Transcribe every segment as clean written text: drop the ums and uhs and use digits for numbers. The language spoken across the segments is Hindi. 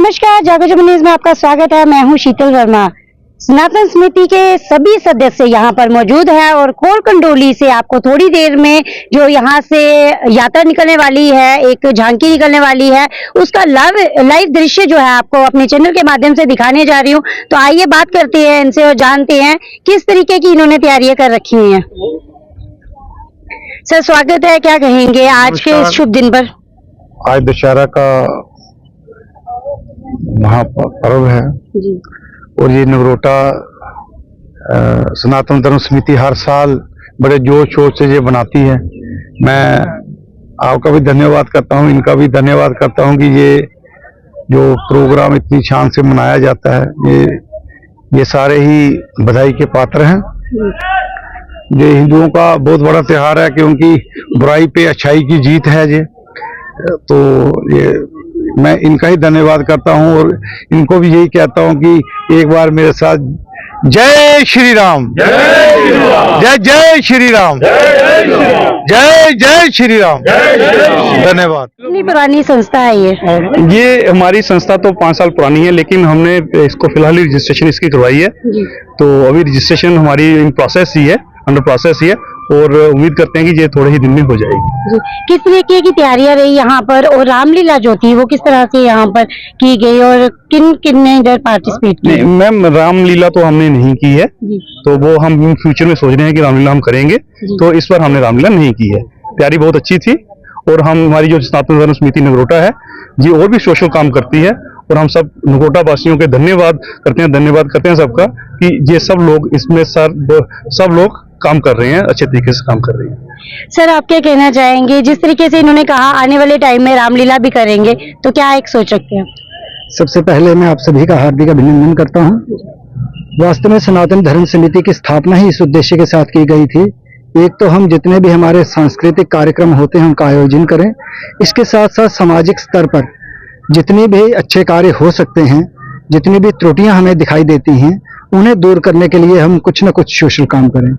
नमस्कार, जागो जगो न्यूज में आपका स्वागत है। मैं हूं शीतल वर्मा। सनातन समिति के सभी सदस्य यहां पर मौजूद हैं और खोल कंडोली से आपको थोड़ी देर में जो यहां से यात्रा निकलने वाली है, एक झांकी निकलने वाली है, उसका लाइव दृश्य जो है आपको अपने चैनल के माध्यम से दिखाने जा रही हूं। तो आइए बात करते हैं इनसे और जानते हैं किस तरीके की इन्होंने तैयारियां कर रखी हुई हैं। सर स्वागत है, क्या कहेंगे आज के इस शुभ दिन पर? आज दशहरा का महापर्व है जी। और ये नगरोटा सनातन धर्म समिति हर साल बड़े जोश शोर से ये बनाती है। मैं आपका भी धन्यवाद करता हूँ, इनका भी धन्यवाद करता हूँ कि ये जो प्रोग्राम इतनी शान से मनाया जाता है, ये सारे ही बधाई के पात्र हैं। ये हिंदुओं का बहुत बड़ा त्योहार है क्योंकि बुराई पे अच्छाई की जीत है। ये तो ये मैं इनका ही धन्यवाद करता हूं और इनको भी यही कहता हूं कि एक बार मेरे साथ जय श्री राम, जय जय श्री राम, जय जय श्री राम। धन्यवाद। कितनी पुरानी संस्था है ये हमारी संस्था तो 5 साल पुरानी है, लेकिन हमने इसको फिलहाल ही रजिस्ट्रेशन इसकी करवाई है। तो अभी रजिस्ट्रेशन हमारी इन प्रोसेस ही है, अंडर प्रोसेस ही है और उम्मीद करते हैं कि ये थोड़े ही दिन में हो जाएगी। किस तरीके की तैयारियां रही यहाँ पर और रामलीला जो थी वो किस तरह से यहाँ पर की गई और किन ने इधर पार्टिसिपेट किया? मैम रामलीला तो हमने नहीं की है, तो वो हम फ्यूचर में सोच रहे हैं कि रामलीला हम करेंगे। तो इस बार हमने रामलीला नहीं की है। तैयारी बहुत अच्छी थी और हमारी जो सनातन धर्म समिति नगरोटा है जी और भी सोशल काम करती है और हम सब नगरोटा वासियों के धन्यवाद करते हैं सबका कि ये सब लोग इसमें सब लोग काम कर रहे हैं, अच्छे तरीके से काम कर रहे हैं। सर आप क्या कहना चाहेंगे, जिस तरीके से इन्होंने कहा आने वाले टाइम में रामलीला भी करेंगे, तो क्या एक सोच रखते हैं? सबसे पहले मैं आप सभी का हार्दिक अभिनंदन करता हूं। वास्तव में सनातन धर्म समिति की स्थापना ही इस उद्देश्य के साथ की गई थी। एक तो हम जितने भी हमारे सांस्कृतिक कार्यक्रम होते हैं उनका आयोजन करें, इसके साथ साथ सामाजिक स्तर पर जितने भी अच्छे कार्य हो सकते हैं, जितनी भी त्रुटियां हमें दिखाई देती हैं, उन्हें दूर करने के लिए हम कुछ न कुछ सोशल काम करें।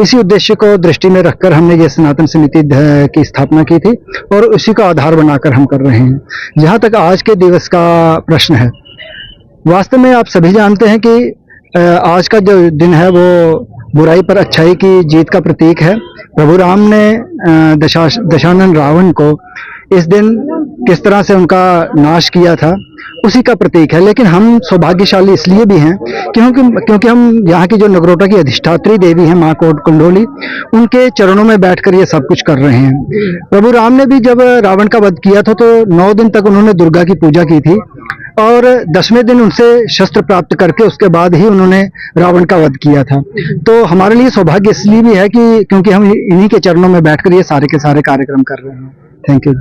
इसी उद्देश्य को दृष्टि में रखकर हमने ये सनातन समिति की स्थापना की थी और उसी का आधार बनाकर हम कर रहे हैं। जहाँ तक आज के दिवस का प्रश्न है, वास्तव में आप सभी जानते हैं कि आज का जो दिन है वो बुराई पर अच्छाई की जीत का प्रतीक है। प्रभु राम ने दशानन रावण को इस दिन किस तरह से उनका नाश किया था, उसी का प्रतीक है। लेकिन हम सौभाग्यशाली इसलिए भी हैं क्योंकि हम यहाँ की जो नगरोटा की अधिष्ठात्री देवी हैं माँ कोट कंडोली, उनके चरणों में बैठकर ये सब कुछ कर रहे हैं। प्रभु राम ने भी जब रावण का वध किया था तो 9 दिन तक उन्होंने दुर्गा की पूजा की थी और 10वें दिन उनसे शस्त्र प्राप्त करके उसके बाद ही उन्होंने रावण का वध किया था। तो हमारे लिए सौभाग्य इसलिए भी है कि क्योंकि हम इन्हीं के चरणों में बैठकर ये सारे के सारे कार्यक्रम कर रहे हैं। Thank you.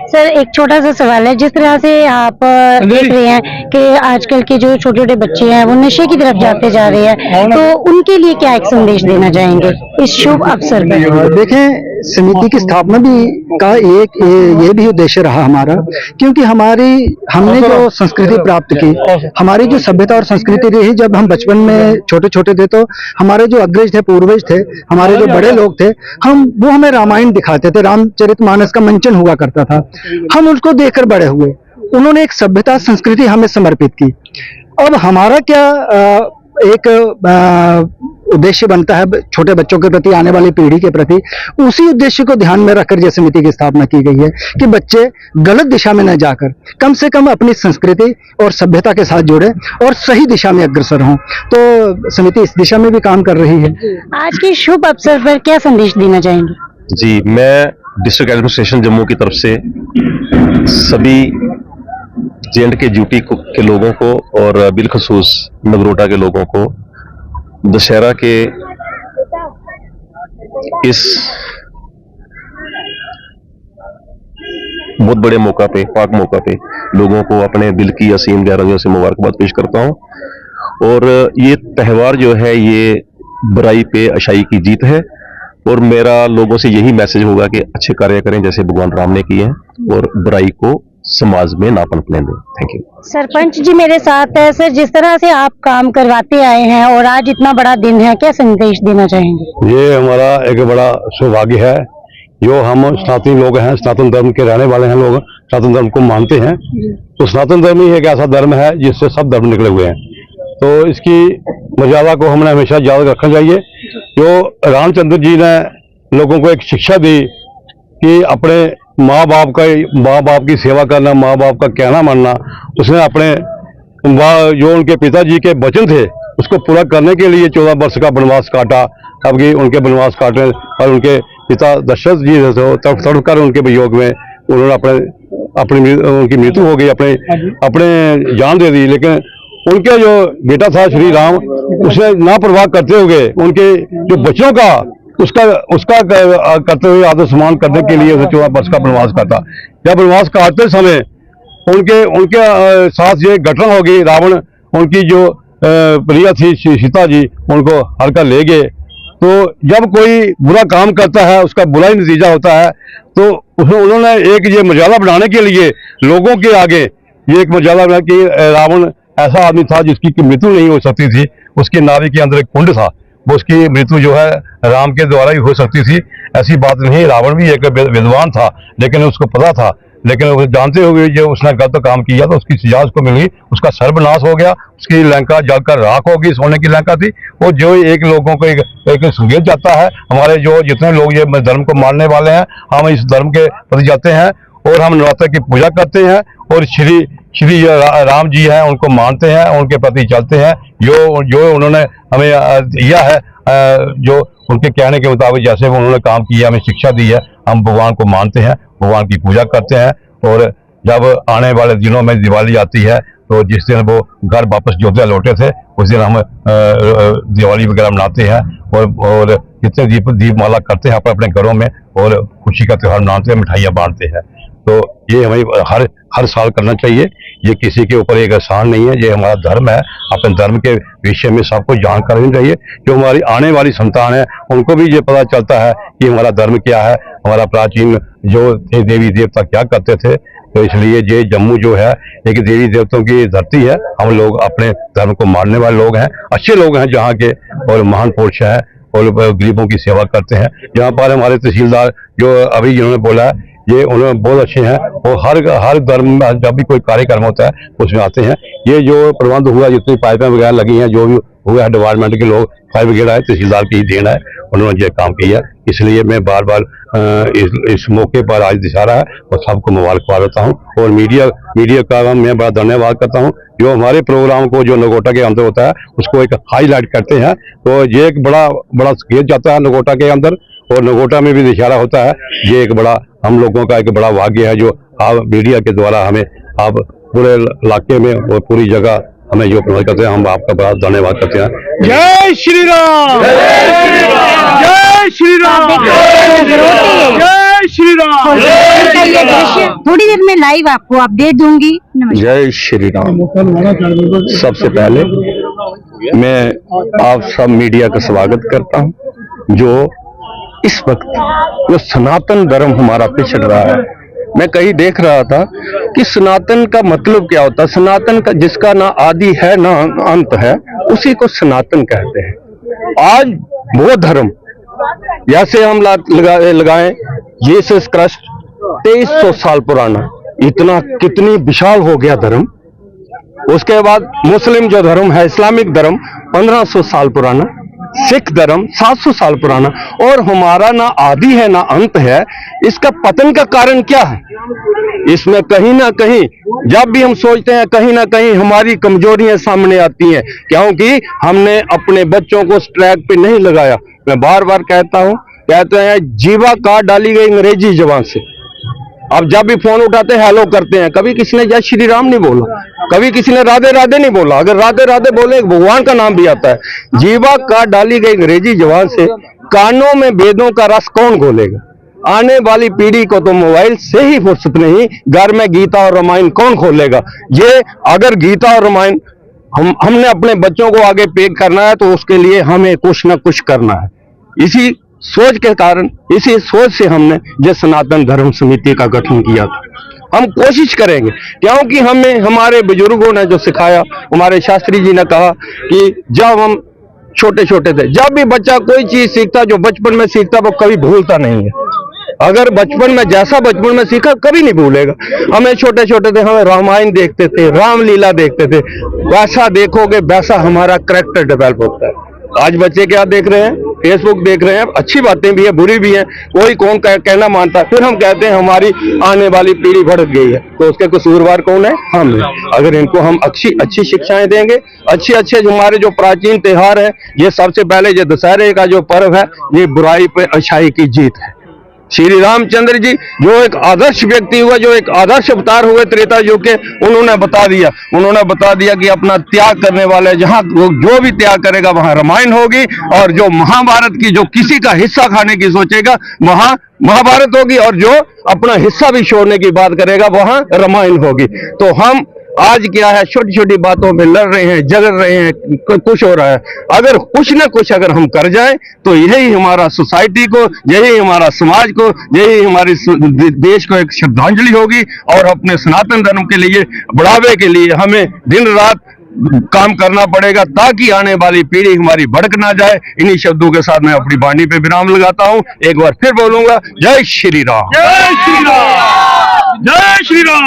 सर एक छोटा सा सवाल है, जिस तरह से आप देख रहे हैं कि आजकल के जो छोटे छोटे बच्चे हैं वो नशे की तरफ जाते जा रहे हैं, तो उनके लिए क्या एक संदेश देना चाहेंगे इस शुभ अवसर पर? देखें, समिति की स्थापना भी का एक ये भी उद्देश्य रहा हमारा, क्योंकि हमने जो संस्कृति प्राप्त की, हमारी जो सभ्यता और संस्कृति रही, जब हम बचपन में छोटे छोटे थे तो हमारे जो अग्रज थे, पूर्वज थे, हमारे जो बड़े लोग थे, वो हमें रामायण दिखाते थे, रामचरितमानस का मंचन हुआ करता था, हम उसको देखकर बड़े हुए। उन्होंने एक सभ्यता संस्कृति हमें समर्पित की। अब हमारा क्या एक उद्देश्य बनता है छोटे बच्चों के प्रति, आने वाली पीढ़ी के प्रति, उसी उद्देश्य को ध्यान में रखकर यह समिति की स्थापना की गई है कि बच्चे गलत दिशा में न जाकर कम से कम अपनी संस्कृति और सभ्यता के साथ जुड़े और सही दिशा में अग्रसर हों। तो समिति इस दिशा में भी काम कर रही है। आज के शुभ अवसर पर क्या संदेश देना चाहेंगे? जी, मैं डिस्ट्रिक्ट एडमिनिस्ट्रेशन जम्मू की तरफ से सभी J&K ड्यूटी के लोगों को और बिलखसूस नगरोटा के लोगों को दशहरा के इस बहुत बड़े मौका पे, पाक मौका पे लोगों को अपने दिल की असीम गहराइयों से मुबारकबाद पेश करता हूं। और ये त्यौहार जो है ये बुराई पे अच्छाई की जीत है और मेरा लोगों से यही मैसेज होगा कि अच्छे कार्य करें जैसे भगवान राम ने किए हैं और बुराई को समाज में ना पनपने दें। Thank you. सरपंच जी मेरे साथ है। सर जिस तरह से आप काम करवाते आए हैं और आज इतना बड़ा दिन है, क्या संदेश देना चाहेंगे? ये हमारा एक बड़ा सौभाग्य है जो हम सनातनी लोग हैं, सनातन धर्म के रहने वाले हैं, लोग सनातन धर्म को मानते हैं, तो सनातन धर्म ही एक ऐसा धर्म है जिससे सब धर्म निकले हुए हैं। तो इसकी मर्यादा को हमने हमेशा याद रखना चाहिए। जो रामचंद्र जी ने लोगों को एक शिक्षा दी कि अपने माँ बाप की सेवा करना, माँ बाप का कहना मानना, उसने अपने जो उनके पिताजी के वचन थे उसको पूरा करने के लिए 14 वर्ष का वनवास काटा। अब कि उनके वनवास काटने और उनके पिता दशरथ जी तड़प कर उनके वियोग में उन्होंने उनकी मृत्यु हो गई, अपने जान दे दी। लेकिन उनके जो बेटा था श्री राम, उसने ना परवाह करते हुए उनके जो बच्चों का उसका करते हुए आदर सम्मान करने के लिए 14 वर्ष का वनवास काटा। जब वनवास काटते समय उनके साथ ये घटना हो गई, रावण उनकी जो प्रिया थी सीता जी, उनको हर कर ले गए। तो जब कोई बुरा काम करता है उसका बुरा ही नतीजा होता है। तो उन्होंने एक ये मर्यादा बनाने के लिए लोगों के आगे ये एक मर्यादा बना कि रावण ऐसा आदमी था जिसकी मृत्यु नहीं हो सकती थी, उसकी नाभि के अंदर एक कुंड था, वो उसकी मृत्यु जो है राम के द्वारा ही हो सकती थी। ऐसी बात नहीं, रावण भी एक विद्वान था, लेकिन उसको पता था, लेकिन वो जानते हुए जो उसने गलत काम किया तो उसकी सजा उसको मिल गई, उसका सर्वनाश हो गया, उसकी लंका जलकर राख हो गई। सोने की लंका थी वो। जो एक लोगों को एक संदेश जाता है, हमारे जो जितने लोग ये धर्म को मानने वाले हैं, हम इस धर्म के प्रति जाते हैं और हम नवरात्र की पूजा करते हैं और श्री राम जी हैं उनको मानते हैं, उनके प्रति चलते हैं। जो उन्होंने हमें दिया है, जो उनके कहने के मुताबिक जैसे वो उन्होंने काम किया, हमें शिक्षा दी है, हम भगवान को मानते हैं, भगवान की पूजा करते हैं। और जब आने वाले दिनों में दिवाली आती है तो जिस दिन वो घर वापस अयोध्या लौटे थे उस दिन हम दिवाली वगैरह मनाते हैं और कितने दीपमाला करते हैं अपने घरों में और खुशी का त्यौहार मनाते हैं, मिठाइयाँ बांटते हैं। तो ये हमें हर साल करना चाहिए। ये किसी के ऊपर एक एहसान नहीं है, ये हमारा धर्म है। अपने धर्म के विषय में सबको जानकारी होनी चाहिए। जो हमारी आने वाली संतान है उनको भी ये पता चलता है कि हमारा धर्म क्या है, हमारा प्राचीन जो देवी देवता क्या करते थे। तो इसलिए ये जम्मू जो है एक देवी देवताओं की धरती है। हम लोग अपने धर्म को मानने वाले लोग हैं, अच्छे लोग हैं जहाँ के, और महान पुरुष हैं और गरीबों की सेवा करते हैं। यहाँ पर हमारे तहसीलदार जो अभी जिन्होंने बोला है, ये उन्होंने बहुत अच्छे हैं और हर धर्म में जब भी कोई कार्यक्रम होता है उसमें आते हैं। ये जो प्रबंध हुआ, जितनी पाइपें वगैरह लगी हैं, जो भी हुआ है, डिपार्टमेंट के लोग फाइव वगैरह है, तहसीलदार की ही देन है, उन्होंने ये काम किया। इसलिए मैं बार बार इस मौके पर आज दशहरा है और सबको मुबारकबाद देता हूँ। और मीडिया का मैं बड़ा धन्यवाद करता हूँ जो हमारे प्रोग्राम को जो नगोटा के अंदर होता है उसको एक हाईलाइट करते हैं। तो ये एक बड़ा स्केच जाता है नगोटा के अंदर, और नगोटा में भी दशहरा होता है। ये एक बड़ा हम लोगों का एक बड़ा भाग्य है जो आप मीडिया के द्वारा हमें आप पूरे इलाके में और पूरी जगह हमें जो प्रमोट करते हैं। हम आपका बड़ा धन्यवाद करते हैं। जय श्री राम, जय श्री राम, जय श्री राम। ये दृश्य थोड़ी देर में लाइव आपको अपडेट दूंगी। जय श्री राम। सबसे पहले मैं आप सब मीडिया का स्वागत करता हूं। जो इस वक्त जो सनातन धर्म हमारा पिछड़ रहा है, मैं कहीं देख रहा था कि सनातन का मतलब क्या होता है। सनातन का जिसका ना आदि है ना अंत है, उसी को सनातन कहते हैं। आज वो धर्म जैसे हम लगाएं यीशु क्रिस्ट 2300 साल पुराना, इतना कितनी विशाल हो गया धर्म। उसके बाद मुस्लिम जो धर्म है, इस्लामिक धर्म 1500 साल पुराना, सिख धर्म 700 साल पुराना, और हमारा ना आदि है ना अंत है। इसका पतन का कारण क्या है? इसमें कहीं ना कहीं जब भी हम सोचते हैं कहीं ना कहीं हमारी कमजोरियां सामने आती हैं, क्योंकि हमने अपने बच्चों को उस ट्रैक पे नहीं लगाया। मैं बार बार कहते हैं जीवा काट डाली गई अंग्रेजी जबान से। अब जब भी फोन उठाते हैं हेलो करते हैं, कभी किसी ने जय श्री राम नहीं बोला, कभी किसी ने राधे राधे नहीं बोला। अगर राधे राधे बोले भगवान का नाम भी आता है। जीवा काट डाली गई अंग्रेजी जबान से, कानों में वेदों का रस कौन घोलेगा? आने वाली पीढ़ी को तो मोबाइल से ही फुर्सत नहीं, घर में गीता और रामायण कौन खोलेगा? ये अगर गीता और रामायण हमने अपने बच्चों को आगे पेश करना है तो उसके लिए हमें कुछ न कुछ करना है। इसी सोच के कारण, इसी सोच से हमने जो सनातन धर्म समिति का गठन किया था। हम कोशिश करेंगे, क्योंकि हमें हमारे बुजुर्गों ने जो सिखाया, हमारे शास्त्री जी ने कहा कि जब हम छोटे छोटे थे, जब भी बच्चा कोई चीज सीखता जो बचपन में सीखता वो कभी भूलता नहीं है। अगर बचपन में जैसा बचपन में सीखा कभी नहीं भूलेगा। हमें छोटे छोटे थे, हमें रामायण देखते थे, रामलीला देखते थे, वैसा देखोगे वैसा हमारा कैरेक्टर डेवलप होता है। आज बच्चे क्या देख रहे हैं? फेसबुक देख रहे हैं। अच्छी बातें भी है, बुरी भी है, कोई कौन कहना मानता है। फिर हम कहते हैं हमारी आने वाली पीढ़ी भड़क गई है, तो उसके कसूरवार कौन है? हम हैं। अगर इनको हम अच्छी शिक्षाएं देंगे, अच्छे हमारे जो प्राचीन त्योहार है, ये सबसे पहले ये दशहरे का जो पर्व है, ये बुराई पे अच्छाई की जीत है। श्री रामचंद्र जी जो एक आदर्श व्यक्ति हुआ, जो एक आदर्श अवतार हुए त्रेता युग के, उन्होंने बता दिया कि अपना त्याग करने वाले जहां जो भी त्याग करेगा वहां रामायण होगी, और जो महाभारत की जो किसी का हिस्सा खाने की सोचेगा वहां महाभारत होगी, और जो अपना हिस्सा भी छोड़ने की बात करेगा वहां रामायण होगी। तो हम आज क्या है, छोटी छोटी बातों में लड़ रहे हैं, झगड़ रहे हैं, कुछ हो रहा है। अगर कुछ ना कुछ अगर हम कर जाएं तो यही हमारा सोसाइटी को, यही हमारा समाज को, यही हमारी देश को एक श्रद्धांजलि होगी। और अपने सनातन धर्म के लिए बढ़ावे के लिए हमें दिन रात काम करना पड़ेगा, ताकि आने वाली पीढ़ी हमारी भड़क ना जाए। इन्हीं शब्दों के साथ मैं अपनी वाणी पे विराम लगाता हूं। एक बार फिर बोलूंगा, जय श्री राम, जय श्री राम, जय श्री राम।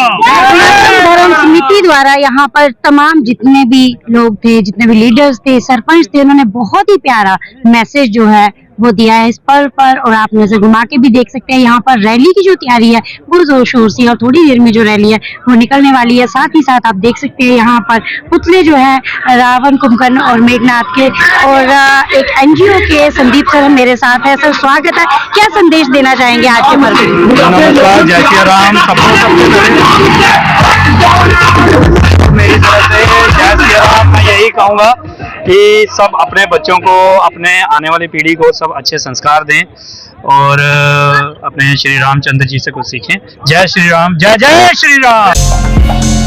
धर्म समिति द्वारा यहाँ पर तमाम जितने भी लोग थे, जितने भी लीडर्स थे, सरपंच थे, उन्होंने बहुत ही प्यारा मैसेज जो है वो दिया है इस पर्व पर। और आप नजर घुमा के भी देख सकते हैं, यहाँ पर रैली की जो तैयारी है वो जोर शोर से, और थोड़ी देर में जो रैली है वो निकलने वाली है। साथ ही साथ आप देख सकते हैं यहाँ पर पुतले जो है रावण, कुंभकर्ण और मेघनाथ के, और एक NGO के संदीप सर मेरे साथ है। सर स्वागत है, क्या संदेश देना चाहेंगे आज के पर्व में? नमस्कार, जय श्री राम। मेरी तरफ से जय श्री राम। मैं यही कहूँगा कि सब अपने बच्चों को, अपने आने वाली पीढ़ी को सब अच्छे संस्कार दें और अपने श्री रामचंद्र जी से कुछ सीखें। जय श्री राम, जय जय श्री राम।